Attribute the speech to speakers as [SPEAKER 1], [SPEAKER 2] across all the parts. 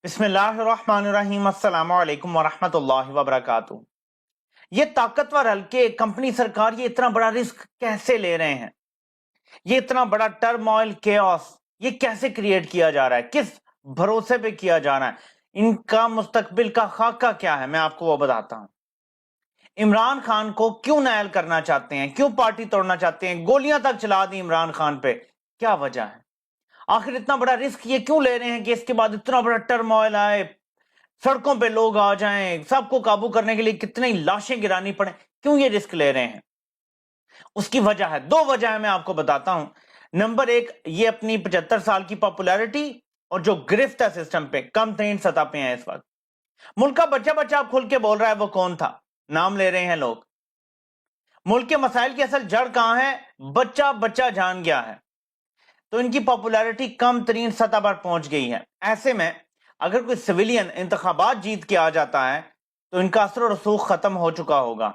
[SPEAKER 1] बिस्मिल्लाहिर्रहमानिर्रहीम अस्सलाम वालेकुम वरहमतुल्लाहि वबरकातुहू। ये ताकतवर हल्के कंपनी सरकार ये इतना बड़ा रिस्क कैसे ले रहे हैं? ये इतना बड़ा टर्मोइल केओस ये कैसे क्रिएट किया जा रहा है? किस भरोसे पे किया जा रहा है? इनका मुस्तकबिल का खाका क्या है? मैं आपको वो बताता हूं। इमरान खान को क्यों नायल करना चाहते हैं? क्यों पार्टी तोड़ना चाहते हैं? गोलियां तक चला दी इमरान खान पे, क्या वजह है? आखिर इतना बड़ा रिस्क ये क्यों ले रहे हैं कि इसके बाद इतना बड़ा टर्मोइल आए, सड़कों पे लोग आ जाएं, सबको काबू करने के लिए कितनी लाशें गिरानी पड़े? क्यों ये रिस्क ले रहे हैं? उसकी वजह है, दो वजह है, मैं आपको बताता हूं। नंबर एक, ये अपनी 75 साल की पॉपुलैरिटी और जो गिरफ्त है सिस्टम पे, कम तरीन सतह पे है इस वक्त। मुल्क का बच्चा बच्चा आप खुल के बोल रहा है, वो कौन था? नाम ले रहे हैं लोग। मुल्क के मसाइल की असल जड़ कहां है? बच्चा बच्चा जान गया है। तो इनकी पॉपुलैरिटी कम तरीन सतह पर पहुंच गई है। ऐसे में अगर कोई सिविलियन इंतखाबात जीत के आ जाता है तो इनका असर और रसूख खत्म हो चुका होगा।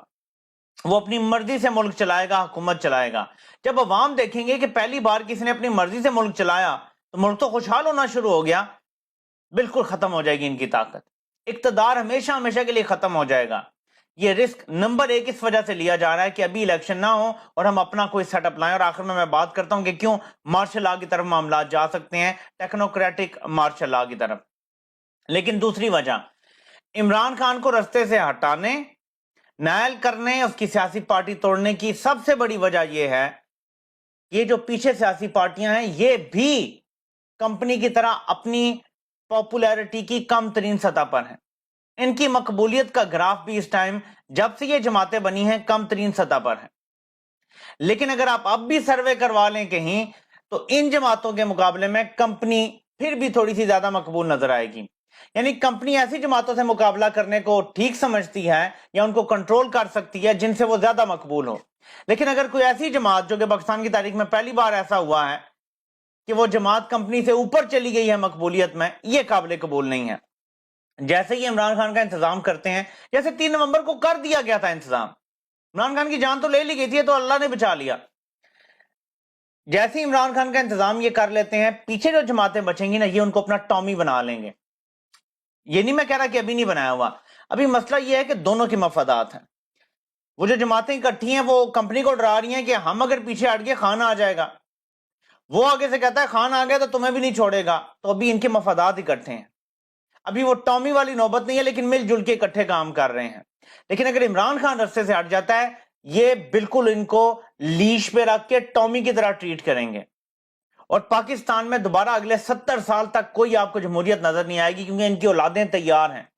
[SPEAKER 1] वो अपनी मर्जी से मुल्क चलाएगा, हुकूमत चलाएगा। जब अवाम देखेंगे कि पहली बार किसी ने अपनी मर्जी से मुल्क चलाया तो मुल्क तो खुशहाल होना शुरू हो गया, बिल्कुल खत्म हो जाएगी इनकी ताकत। इक्तदार हमेशा हमेशा के लिए खत्म हो जाएगा। ये रिस्क नंबर एक इस वजह से लिया जा रहा है कि अभी इलेक्शन ना हो और हम अपना कोई सेटअप लाएं। और आखिर में मैं बात करता हूं कि क्यों मार्शल लॉ की तरफ मामला जा सकते हैं, टेक्नोक्रेटिक मार्शल लॉ की तरफ। लेकिन दूसरी वजह, इमरान खान को रास्ते से हटाने, नायल करने, उसकी सियासी पार्टी तोड़ने की सबसे बड़ी वजह यह है, ये जो पीछे सियासी पार्टियां हैं ये भी कंपनी की तरह अपनी पॉपुलैरिटी की कम तरीन सतह पर हैं। इनकी मकबूलियत का ग्राफ भी इस टाइम जब से ये जमातें बनी हैं कम तरीन सतह पर है। लेकिन अगर आप अब भी सर्वे करवा लें कहीं तो इन जमातों के मुकाबले में कंपनी फिर भी थोड़ी सी ज्यादा मकबूल नजर आएगी। यानी कंपनी ऐसी जमातों से मुकाबला करने को ठीक समझती है या उनको कंट्रोल कर सकती है जिनसे वो ज्यादा मकबूल हो। लेकिन अगर कोई ऐसी जमात, जो कि पाकिस्तान की तारीख में पहली बार ऐसा हुआ है कि वो जमात कंपनी से ऊपर चली गई है मकबूलियत में, ये काबिल कबूल नहीं है। जैसे ही इमरान खान का इंतजाम करते हैं, जैसे 3 नवंबर को कर दिया गया था इंतजाम, इमरान खान की जान तो ले ली गई थी, तो अल्लाह ने बचा लिया। जैसे ही इमरान खान का इंतजाम ये कर लेते हैं, पीछे जो जमातें बचेंगी ना, ये उनको अपना टॉमी बना लेंगे। ये नहीं मैं कह रहा कि अभी नहीं बनाया हुआ, अभी मसला ये है कि दोनों की मफादात हैं। वो जो जमातें इकट्ठी हैं वो कंपनी को डरा रही हैं कि हम अगर पीछे हट गए खान आ जाएगा। वो आगे से कहता है खान आ गया तो तुम्हें भी नहीं छोड़ेगा। तो अभी इनके मफादात इकट्ठे हैं। अभी वो टॉमी वाली नौबत नहीं है, लेकिन मिलजुल के इकट्ठे काम कर रहे हैं। लेकिन अगर इमरान खान रास्ते से हट जाता है, ये बिल्कुल इनको लीश पे रख के टॉमी की तरह ट्रीट करेंगे। और पाकिस्तान में दोबारा अगले 70 साल तक कोई आपको जमहूरियत नजर नहीं आएगी, क्योंकि इनकी औलादें तैयार हैं।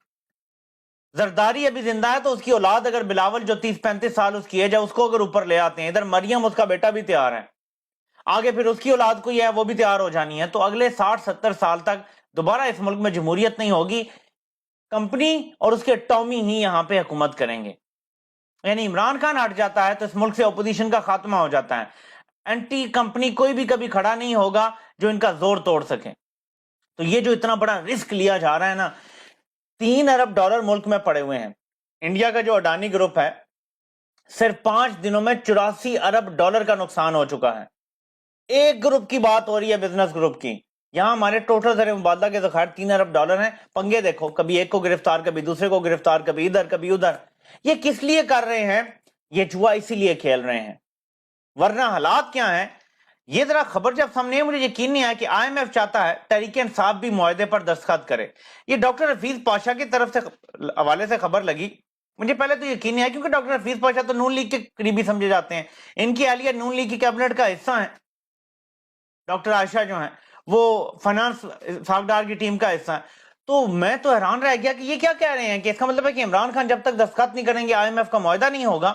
[SPEAKER 1] जरदारी अभी जिंदा है तो उसकी औलाद, अगर बिलावल जो 30-35 साल उसकी एज है, उसको अगर ऊपर ले आते हैं, इधर मरियम उसका बेटा भी तैयार है, आगे फिर उसकी औलाद कोई है वो भी तैयार हो जानी है। तो अगले 60-70 साल तक दोबारा इस मुल्क में जमहूरियत नहीं होगी। कंपनी और उसके टॉमी ही यहां पे हुकूमत करेंगे। यानी इमरान खान हट जाता है तो इस मुल्क से अपोजिशन का खात्मा हो जाता है। एंटी कंपनी कोई भी कभी खड़ा नहीं होगा जो इनका जोर तोड़ सके। तो ये जो इतना बड़ा रिस्क लिया जा रहा है ना, 3 अरब डॉलर मुल्क में पड़े हुए हैं। इंडिया का जो अडानी ग्रुप है, सिर्फ 5 दिनों में 84 अरब डॉलर का नुकसान हो चुका है। एक ग्रुप की बात हो रही है, बिजनेस ग्रुप की। यहां हमारे टोटल ज़र मुबादला के ज़खायर 3 अरब डॉलर हैं। पंगे देखो, कभी एक को गिरफ्तार, कभी दूसरे को गिरफ्तार, कभी इधर कभी उधर। ये किस लिए कर रहे हैं? ये जुआ इसीलिए खेल रहे हैं, वरना हालात क्या हैं ये जरा खबर जब सामने है, मुझे यकीन नहीं आया कि IMF चाहता है तहरीक इंसाफ भी मुआहदे पर दस्तखत करे। ये डॉक्टर हफीज पाशा की तरफ से हवाले से खबर लगी, मुझे पहले तो यकीन नहीं आया, क्योंकि डॉक्टर हफीज पाशा तो नून लीग के करीबी समझे जाते हैं। इनकी अहलिया नून लीग की कैबिनेट का हिस्सा है। डॉक्टर आयशा जो है वो फाइनेंस सागदार की टीम का हिस्सा है। तो मैं तो हैरान रह गया कि ये क्या कह रहे हैं कि इसका मतलब है कि इमरान खान जब तक दस्तखत नहीं करेंगे IMF का मुआहदा नहीं होगा।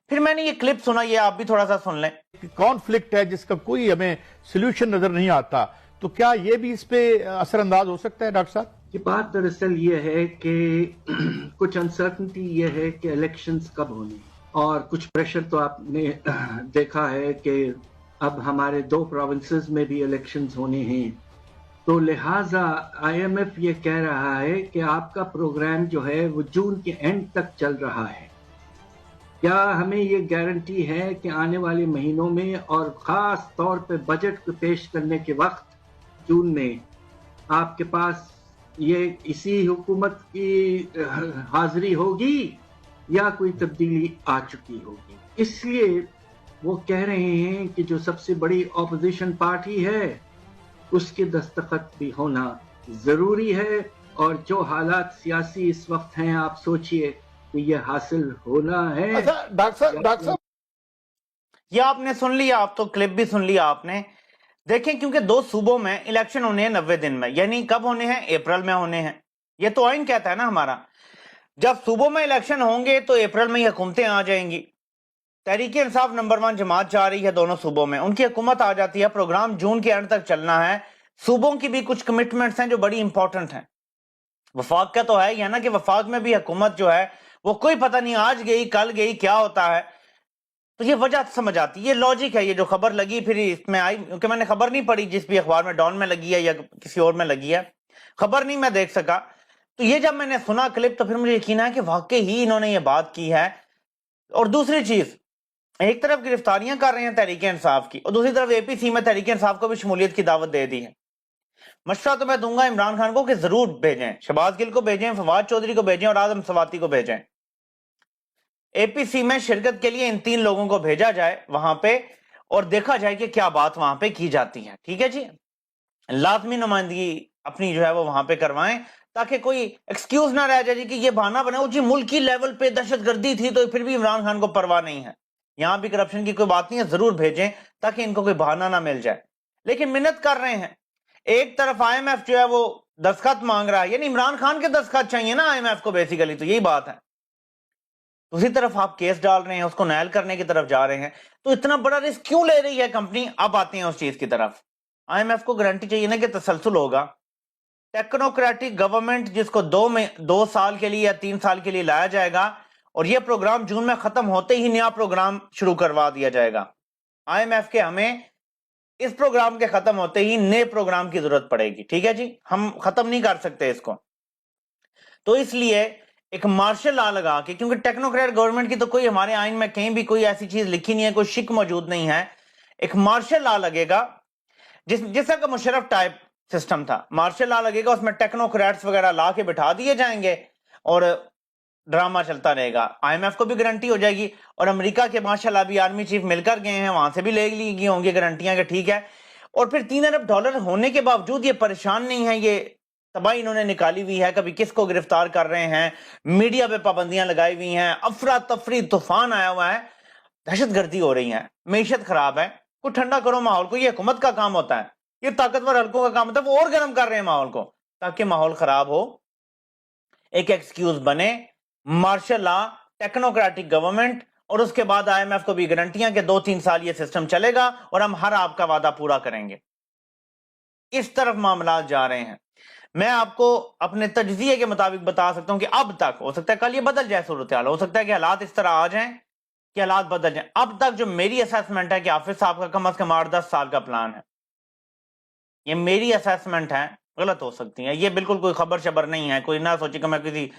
[SPEAKER 1] फिर मैंने ये क्लिप सुना, ये आप भी थोड़ा सा सुन लें।
[SPEAKER 2] कॉन्फ्लिक्ट है जिसका कोई हमें सोल्यूशन नजर नहीं आता, तो क्या ये भी इस पे असरअंदाज हो सकता है डॉक्टर साहब?
[SPEAKER 3] ये बात दरअसल ये है कि कुछ अनसर्टनिटी ये है कि इलेक्शंस कब होने, और कुछ प्रेशर तो आपने देखा है कि अब हमारे 2 प्रोविंसेस में भी इलेक्शंस होने हैं। तो लिहाजा IMF ये कह रहा है कि आपका प्रोग्राम जो है वो जून के एंड तक चल रहा है। क्या हमें ये गारंटी है कि आने वाले महीनों में और ख़ास तौर पे बजट को पेश करने के वक्त जून में आपके पास ये इसी हुकूमत की हाजिरी होगी या कोई तब्दीली आ चुकी होगी। इसलिए वो कह रहे हैं कि जो सबसे बड़ी ऑपोजिशन पार्टी है उसके दस्तखत भी होना जरूरी है, और जो हालात सियासी इस वक्त हैं आप सोचिए कि ये हासिल होना है।
[SPEAKER 2] अच्छा डॉक्टर साहब
[SPEAKER 1] ये आपने सुन लिया, आप तो क्लिप भी सुन लिया आपने। देखें, क्योंकि 2 सूबों में इलेक्शन होने हैं 90 दिन में, यानी कब होने हैं? अप्रैल में होने हैं। ये तो आइन कहता है ना हमारा, जब सूबों में इलेक्शन होंगे तो अप्रैल में ही हुकूमतें आ जाएंगी। तहरीक इंसाफ नंबर 1 जमात जा रही है दोनों सूबों में, उनकी हुकूमत आ जाती है, प्रोग्राम जून के एंड तक चलना है। सूबों की भी कुछ कमिटमेंट्स हैं जो बड़ी इंपॉर्टेंट हैं। वफाक का तो है ही है ना, कि वफाक में भी हुकूमत जो है वो कोई पता नहीं आज गई कल गई क्या होता है। तो ये वजह समझ आती है, ये लॉजिक है। ये जो खबर लगी फिर इसमें आई, क्योंकि मैंने खबर नहीं पढ़ी जिस भी अखबार में, डॉन में लगी है या किसी और में लगी है, खबर नहीं मैं देख सका। तो ये जब मैंने सुना क्लिप तो फिर मुझे यकीन है कि वाकई ही इन्होंने ये बात की है। और दूसरी चीज, एक तरफ गिरफ्तारियां कर रहे हैं तहरीक इंसाफ की, और दूसरी तरफ एपीसी में तहरीक इंसाफ को भी शमूलियत की दावत दे दी है। मशवरा तो मैं दूंगा इमरान खान को कि जरूर भेजें, शहबाज गिल को भेजें, फवाद चौधरी को भेजें और आजम सवाती को भेजें। एपीसी में शिरकत के लिए इन 3 लोगों को भेजा जाए वहां पे, और देखा जाए कि क्या बात वहां पे की जाती है। ठीक है जी, लाजमी नुमाइंदगी अपनी जो है वो वहां पे करवाएं, ताकि कोई एक्सक्यूज ना रह जाए जी कि ये बहाना बनाओ जी मुल्की लेवल पे दहशतगर्दी थी तो फिर भी इमरान खान को परवाह नहीं है। यहां भी करप्शन की कोई बात नहीं है, जरूर भेजें ताकि इनको कोई बहाना ना मिल जाए। लेकिन मिन्नत कर रहे हैं, एक तरफ आईएमएफ जो है वो दस्तखत मांग रहा है, यानी इमरान खान के दस्तखत चाहिए ना आईएमएफ को, बेसिकली तो यही बात है। दूसरी तरफ आप केस डाल रहे हैं, उसको नायल करने की तरफ जा रहे हैं, तो इतना बड़ा रिस्क क्यों ले रही है कंपनी? अब आते हैं उस चीज की तरफ। आईएमएफ को गारंटी चाहिए ना कि तसलसल होगा। टेक्नोक्रेटिक गवर्नमेंट जिसको 2 साल के लिए या 3 साल के लिए लाया जाएगा, और यह प्रोग्राम जून में खत्म होते ही नया प्रोग्राम शुरू करवा दिया जाएगा। आईएमएफ के हमें इस प्रोग्राम के खत्म होते ही नए प्रोग्राम की जरूरत पड़ेगी। ठीक है जी, हम खत्म नहीं कर सकते इसको। तो इसलिए एक मार्शल लॉ लगा के, क्योंकि टेक्नोक्रेट गवर्नमेंट की तो कोई हमारे आइन में कहीं भी कोई ऐसी चीज लिखी नहीं है, कोई शिक मौजूद नहीं है। एक मार्शल लॉ लगेगा जिस तरह का मुशर्रफ टाइप सिस्टम था, मार्शल लॉ लगेगा, उसमें टेक्नोक्रेट्स वगैरह ला के बिठा दिए जाएंगे और ड्रामा चलता रहेगा। आईएमएफ को भी गारंटी हो जाएगी, और अमेरिका के माशाल्लाह भी आर्मी चीफ मिलकर गए हैं, वहां से भी ले ली गई होंगी गारंटियां कि ठीक है। और फिर $3 अरब होने के बावजूद ये परेशान नहीं है, ये तबाही इन्होंने निकाली हुई है, कभी किसको गिरफ्तार कर रहे हैं, मीडिया पे पाबंदियां लगाई हुई हैं, अफरा तफरी तूफान आया हुआ है, दहशतगर्दी हो रही है, मीशत खराब है। कुछ ठंडा करो माहौल को, ये हुकूमत का काम होता है, ये ताकतवर हल्कों का काम होता है, वो और गर्म कर रहे हैं माहौल को ताकि माहौल खराब हो, एक एक्सक्यूज बने। मार्शल लॉ, टेक्नोक्रेटिक गवर्नमेंट, और उसके बाद आईएमएफ को भी गारंटियां कि 2-3 साल ये सिस्टम चलेगा और हम हर आपका वादा पूरा करेंगे। इस तरफ मामला जा रहे हैं। मैं आपको अपने तजजिए के मुताबिक बता सकता हूं कि अब तक, हो सकता है कल ये बदल जाए सूरत हाल, हो सकता है कि हालात इस तरह आ जाएं कि हालात बदल जाएं। अब तक जो मेरी असेसमेंट है कि हाफिज साहब का कम से कम 8-10 साल का प्लान है, ये मेरी असेसमेंट है, गलत हो सकती है, ये बिल्कुल कोई खबर शबर नहीं है। कोई ना सोचे कि मैं किसी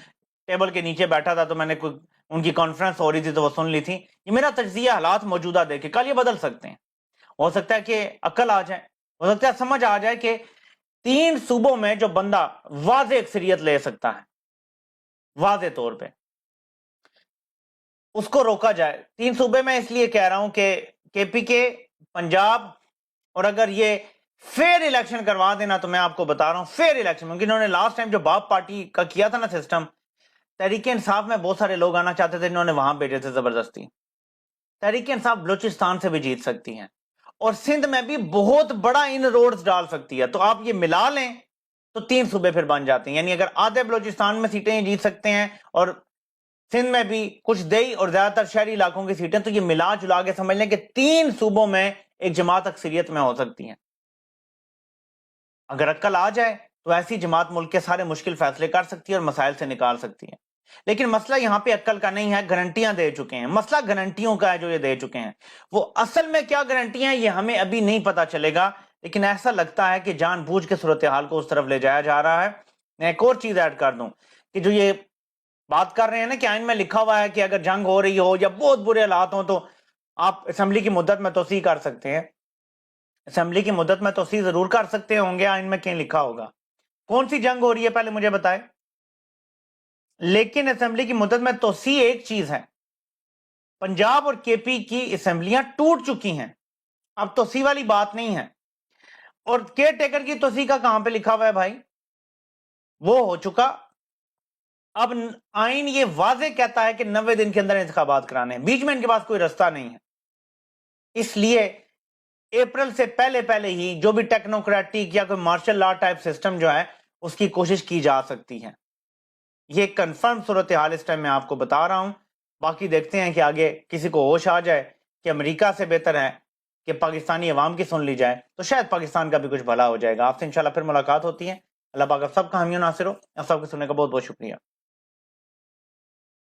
[SPEAKER 1] टेबल के नीचे बैठा था तो मैंने कोई उनकी कॉन्फ्रेंस हो रही थी तो वो सुन ली थी। ये मेरा तजजिया हालात मौजूदा देखे, कल ये बदल सकते हैं। हो सकता है कि अकल आ जाए, हो सकता है समझ आ जाए कि 3 सूबों में जो बंदा वाज़े अक्सरियत ले सकता है, वाज़े तौर पे उसको रोका जाए। 3 सूबे में इसलिए कह रहा हूं कि केपीके, पंजाब, और अगर ये फेयर इलेक्शन करवा देना तो मैं आपको बता रहा हूं फेयर इलेक्शन, क्योंकि इन्होंने लास्ट टाइम जो बाप पार्टी का किया था ना सिस्टम, तहरीक इंसाफ में बहुत सारे लोग आना चाहते थे, इन्होंने वहां भेजे थे जबरदस्ती। तहरीक इंसाफ बलूचिस्तान से भी जीत सकती है, और सिंध में भी बहुत बड़ा इन रोड्स डाल सकती है। तो आप ये मिला लें तो 3 सूबे फिर बन जाते हैं, यानी अगर आधे बलूचिस्तान में सीटें जीत सकते हैं और सिंध में भी कुछ देई और ज्यादातर शहरी इलाकों की सीटें, तो ये मिला जुला के समझ लें कि 3 सूबों में एक जमात अक्सरियत में हो सकती है। अगर अक्ल आ जाए तो ऐसी जमात मुल्क के सारे मुश्किल फैसले कर सकती है और मसाइल से निकाल सकती है। लेकिन मसला यहां पे अक्ल का नहीं है, गारंटियां दे चुके हैं, मसला गारंटियों का है जो ये दे चुके हैं। वो असल में क्या गारंटियां हैं ये हमें अभी नहीं पता चलेगा, लेकिन ऐसा लगता है कि जानबूझ के सूरत हाल को उस तरफ ले जाया जा रहा है। मैं एक और चीज ऐड कर दूं कि जो ये बात कर रहे हैं ना कि आइन में लिखा हुआ है कि अगर जंग हो रही हो या बहुत बुरे हालात हो तो आप असेंबली की मुद्दत में तोसी कर सकते हैं, असेंबली की मुद्दत में तोसी जरूर कर सकते होंगे, आइन में कहीं लिखा होगा। کون سی جنگ ہو رہی ہے پہلے مجھے بتائے. لیکن اسمبلی کی مدت میں توسیع ایک چیز ہے, پنجاب اور کے پی کی اسمبلیاں ٹوٹ چکی ہیں, اب توسیع والی بات نہیں ہے. اور کیئر ٹیکر کی توسیع کا کہاں پہ لکھا ہوا ہے بھائی؟ وہ ہو چکا. اب آئین یہ واضح کہتا ہے کہ 90 دن کے اندر انتخابات کرانے ہیں, بیچ میں ان کے پاس کوئی رستہ نہیں ہے. اس لیے اپریل سے پہلے ہی جو بھی ٹیکنوکریٹک یا کوئی مارشل لا ٹائپ سسٹم جو ہے اس کی کوشش کی جا سکتی ہے. یہ کنفرم صورتحال اس ٹائم میں آپ کو بتا رہا ہوں. باقی دیکھتے ہیں کہ آگے کسی کو ہوش آ جائے کہ امریکہ سے بہتر ہے کہ پاکستانی عوام کی سن لی جائے تو شاید پاکستان کا بھی کچھ بھلا ہو جائے گا. آپ سے انشاءاللہ پھر ملاقات ہوتی ہے. اللہ پاک آپ سب کا حامی و ناصر ہو. آپ سب کو سننے کا بہت بہت شکریہ.